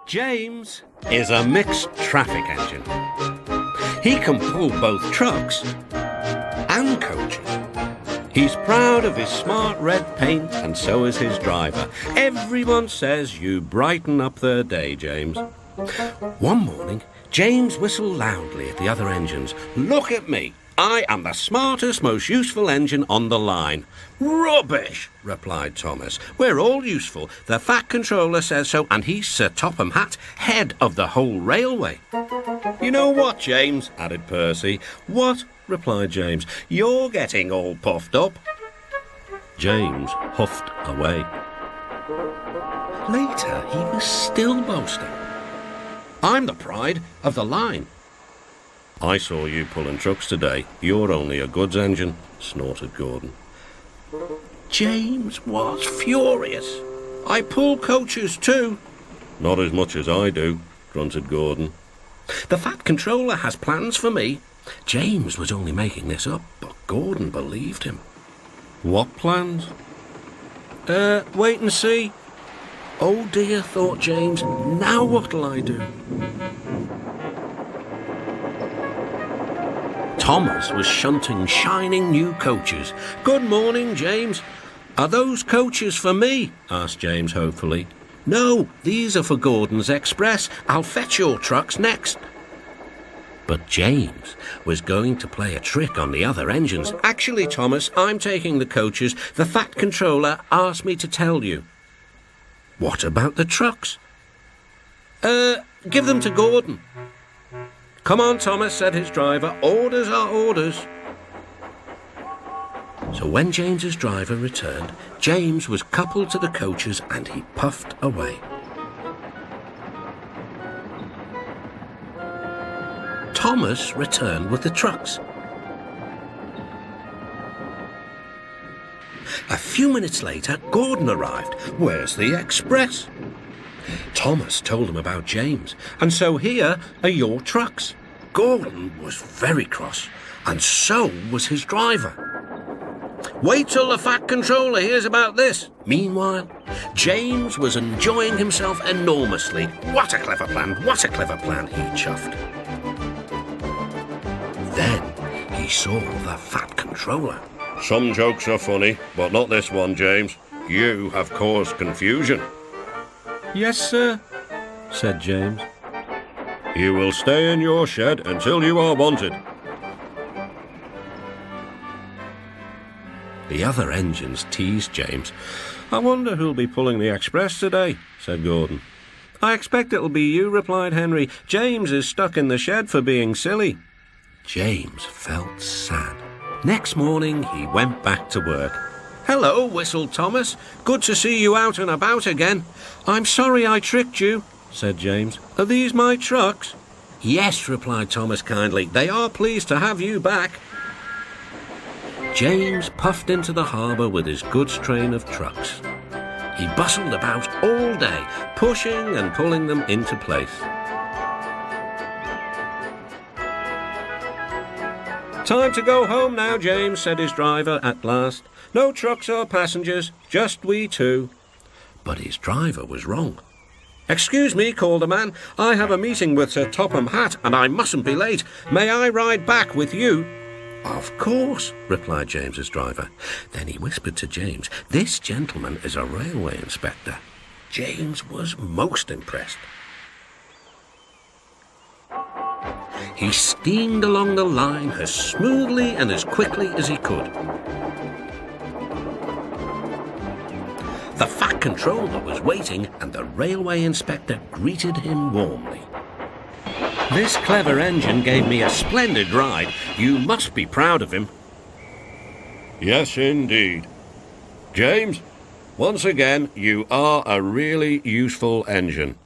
James is a mixed traffic engine. He can pull both trucks and coaches. He's proud of his smart red paint, and so is his driver. Everyone says you brighten up their day, James. One morning, James whistled loudly at the other engines. "Look at me! I am the smartest, most useful engine on the line." "Rubbish," replied Thomas. "We're all useful. The Fat Controller says so, and he's Sir Topham Hatt, head of the whole railway." "You know what, James?" added Percy. "What?" replied James. "You're getting all puffed up." James huffed away. Later, he was still boasting. "I'm the pride of the line." "I saw you pulling trucks today. You're only a goods engine," snorted Gordon. James was furious. "I pull coaches too." "Not as much as I do," grunted Gordon. "The Fat Controller has plans for me." James was only making this up, but Gordon believed him. "What plans?" Wait and see." "Oh dear," thought James, "now what'll I do?" Thomas was shunting shining new coaches. "Good morning, James." "Are those coaches for me?" asked James hopefully. "No, these are for Gordon's Express. I'll fetch your trucks next." But James was going to play a trick on the other engines. "Actually, Thomas, I'm taking the coaches. The Fat Controller asked me to tell you." "What about the trucks?" Give them to Gordon." "Come on, Thomas," said his driver. "Orders are orders." So when James's driver returned, James was coupled to the coaches and he puffed away. Thomas returned with the trucks. A few minutes later, Gordon arrived. "Where's the express?" Thomas told him about James, and so here are your trucks. Gordon was very cross, and so was his driver. "Wait till the Fat Controller hears about this." Meanwhile, James was enjoying himself enormously. "What a clever plan, what a clever plan," he chuffed. Then he saw the Fat Controller. "Some jokes are funny, but not this one, James. You have caused confusion." "Yes, sir," said James. "You will stay in your shed until you are wanted." The other engines teased James. "I wonder who'll be pulling the express today," said Gordon. "I expect it'll be you," replied Henry. "James is stuck in the shed for being silly." James felt sad. Next morning he went back to work. "Hello," whistled Thomas. "Good to see you out and about again." "I'm sorry I tricked you," said James. "Are these my trucks?" "Yes," replied Thomas kindly. "They are pleased to have you back." James puffed into the harbour with his goods train of trucks. He bustled about all day, pushing and pulling them into place. "Time to go home now, James," said his driver at last. "No trucks or passengers, just we two." But his driver was wrong. "Excuse me," called a man. "I have a meeting with Sir Topham Hatt, and I mustn't be late. May I ride back with you?" "Of course," replied James's driver. Then he whispered to James, "This gentleman is a railway inspector." James was most impressed. He steamed along the line as smoothly and as quickly as he could. The Fat Controller was waiting, and the railway inspector greeted him warmly. "This clever engine gave me a splendid ride. You must be proud of him." "Yes, indeed. James, once again, you are a really useful engine."